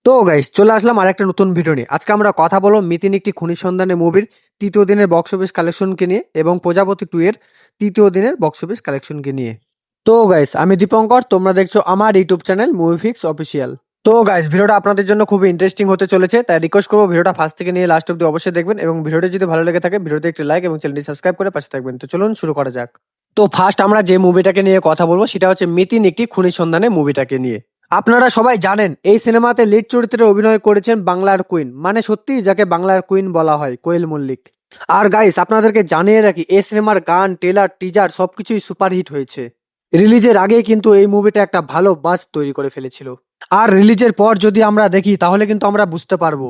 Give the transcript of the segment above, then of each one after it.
তো গাইস চলে আসলাম আরেকটা নতুন ভিডিও নিয়ে। আজকে আমরা কথা বলবো মিতিন একটি খুনি সন্ধানে মুভির তৃতীয় দিনের বক্স অফিস কালেকশনকে নিয়ে এবং প্রজাপতি 2 এর তৃতীয় দিনের বক্স অফিস কালেকশনকে নিয়ে। তো গাইস আমি দীপঙ্কর, তোমরা দেখছো আমার ইউটিউব চ্যানেল মুভিফিক্স অফিসিয়াল। তো গাইস ভিডিওটা আপনাদের জন্য খুবই ইন্টারেস্টিং হতে চলেছে, তাই রিকোয়েস্ট করবো ভিডিওটা ফার্স্ট থেকে নিয়ে লাস্ট অব্দি অবশ্যই দেখবেন এবং ভিডিওটি যদি ভালো লেগে থাকে ভিডিওতে একটি লাইক এবং চ্যানেলটি সাবস্ক্রাইব করে পাশে থাকবেন। তো চলুন শুরু করা যাক। তো ফার্স্ট আমরা যে মুভিটাকে নিয়ে কথা বলবো সেটা হচ্ছে মিতিন একটি খুনি সন্ধানে মুভিটাকে নিয়ে। আপনারা সবাই জানেন এই সিনেমাতে লিড চরিত্রে অভিনয় করেছেন বাংলার কুইন, মানে সত্যি যাকে বাংলার কুইন বলা হয়, কোয়েল মল্লিক। আর গাইস আপনাদেরকে জানিয়ে রাখি এই সিনেমার গান, ট্রেলার, টিজার সবকিছুই সুপারহিট হয়েছে। রিলিজের আগে কিন্তু এই মুভিটা একটা ভালো বাজ তৈরি করে ফেলেছিল। আর রিলিজের পর যদি আমরা দেখি তাহলে কিন্তু আমরা বুঝতে পারবো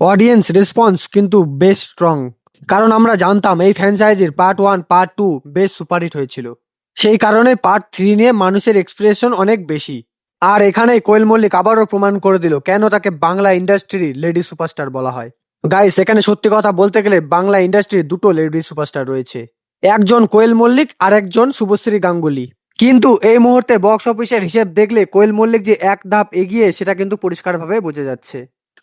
অডিয়েন্স রেসপন্স কিন্তু বেশ স্ট্রং। কারণ আমরা জানতাম এই ফ্র্যাঞ্চাইজির পার্ট 1 পার্ট 2 বেশ সুপারহিট হয়েছিল, সেই কারণে পার্ট 3 নিয়ে মানুষের এক্সপ্রেশন অনেক বেশি। আর এখানেই কোয়েল মল্লিক আবারও প্রমাণ করে দিল কেন তাকে বাংলা ইন্ডাস্ট্রির লেডি সুপারস্টার বলা হয়। গাইস এখানে সত্যি কথা বলতে গেলে বাংলা ইন্ডাস্ট্রির দুটো লেডি সুপারস্টার রয়েছে, একজন কোয়েল মল্লিক আর একজন শুভশ্রী গাঙ্গুলি। কিন্তু এই মুহূর্তে বক্স অফিসের হিসেব দেখলে কোয়েল মল্লিক যে এক ধাপ এগিয়ে সেটা কিন্তু পরিষ্কারভাবে বোঝা যাচ্ছে।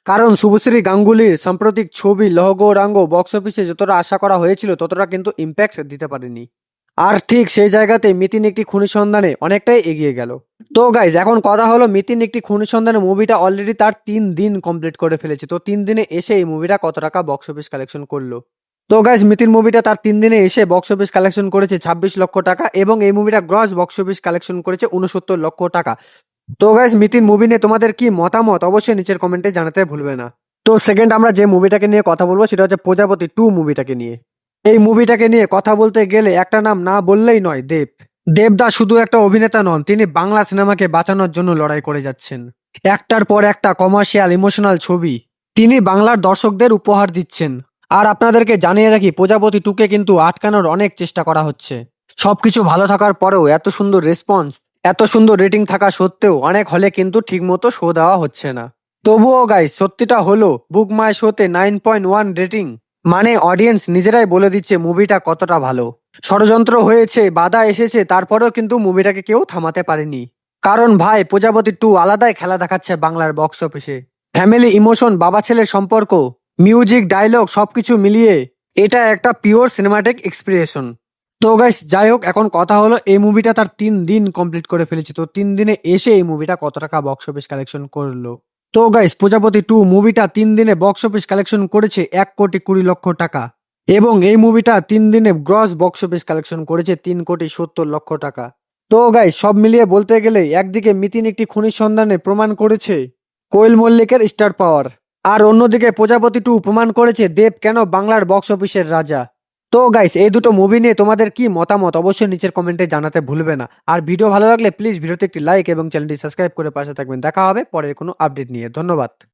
কারণ শুভশ্রী গাঙ্গুলির সাম্প্রতিক ছবি লহ গৌরাঙ্গ বক্স অফিসে যতটা আশা করা হয়েছিল ততটা কিন্তু ইম্প্যাক্ট দিতে পারেনি। আর ঠিক সেই জায়গাতে মিতিন একটি খুনি সন্ধানে অনেকটাই এগিয়ে গেল। তো গাইজ এখন কথা হলো মিতিন একটি খুনি সন্ধানে মুভিটা অলরেডি তার 3 দিন কমপ্লিট করে ফেলেছে। তো 3 দিনে এসে এই মুভিটা কত টাকা বক্স অফিস কালেকশন করলো? তো গাইজ মিতিন মুভিটা তার 3 দিনে এসে বক্স অফিস কালেকশন করেছে 26 লক্ষ টাকা এবং এই মুভিটা গ্রস বক্স অফিস কালেকশন করেছে 69 লক্ষ টাকা। তো গাইজ মিতিন মুভি নিয়ে তোমাদের কি মতামত অবশ্যই নিচের কমেন্টে জানাতে ভুলবে না। তো সেকেন্ড আমরা যে মুভিটাকে নিয়ে কথা বলবো সেটা হচ্ছে প্রজাপতি 2 মুভিটাকে নিয়ে। এই মুভিটাকে নিয়ে কথা বলতে গেলে একটা নাম না বললেই নয়, দেব। দেবদা শুধু একটা অভিনেতা নন, তিনি বাংলা সিনেমাকে বাঁচানোর জন্য লড়াই করে যাচ্ছেন। একটার পর একটা কমার্শিয়াল ইমোশনাল ছবি তিনি বাংলার দর্শকদের উপহার দিচ্ছেন। আর আপনাদেরকে জানিয়ে রাখি প্রজাপতি 2কে কিন্তু আটকানোর অনেক চেষ্টা করা হচ্ছে। সবকিছু ভালো থাকার পরেও এত সুন্দর রেসপন্স, এত সুন্দর রেটিং থাকা সত্ত্বেও অনেক হলে কিন্তু ঠিকমতো শো দেওয়া হচ্ছে না। তবুও গাইস সত্যিটা হলো বুক মাই শোতে 9.1 রেটিং, মানে অডিয়েন্স নিজেরাই বলে দিচ্ছে মুভিটা কতটা ভালো। ষড়যন্ত্র হয়েছে, বাধা এসেছে, তারপরেও কিন্তু মুভিটাকে কেউ থামাতে পারেনি। কারণ ভাই প্রজাপতি 2 আলাদাই খেলা দেখাচ্ছে বাংলার বক্স অফিসে। ফ্যামিলি ইমোশন, বাবা ছেলের সম্পর্ক, মিউজিক, ডায়লগ সবকিছু মিলিয়ে এটা একটা পিওর সিনেমাটিক এক্সপ্রেশন। তো গাইস যাই হোক, এখন কথা হলো এই মুভিটা তার 3 দিন কমপ্লিট করে ফেলেছে। তো 3 দিনে এসে এই মুভিটা কত টাকা বক্স অফিস কালেকশন করলো? তো গাইস প্রজাপতি 2 মুভিটা 3 দিনে বক্স অফিস কালেকশন করেছে 1,20,00,000 টাকা এবং এই মুভিটা 3 দিনে গ্রস বক্স অফিস কালেকশন করেছে 3,70,00,000 টাকা। তো গাইস সব মিলিয়ে বলতে গেলে একদিকে মিতিন একটি খুনির সন্ধানে প্রমাণ করেছে কোয়েল মল্লিকের স্টার পাওয়ার, আর অন্যদিকে প্রজাপতি 2 প্রমাণ করেছে দেব কেন বাংলার বক্স অফিসের রাজা। তো গাইস এই দুটো মুভি নিয়ে তোমাদের কি মতামত অবশ্যই নিচের কমেন্টে জানাতে ভুলবে না। আর ভিডিও ভালো লাগলে প্লিজ ভিডিওতে একটি লাইক এবং চ্যানেলটি সাবস্ক্রাইব করে পাশে থাকবেন। দেখা হবে পরের কোনো আপডেট নিয়ে। ধন্যবাদ।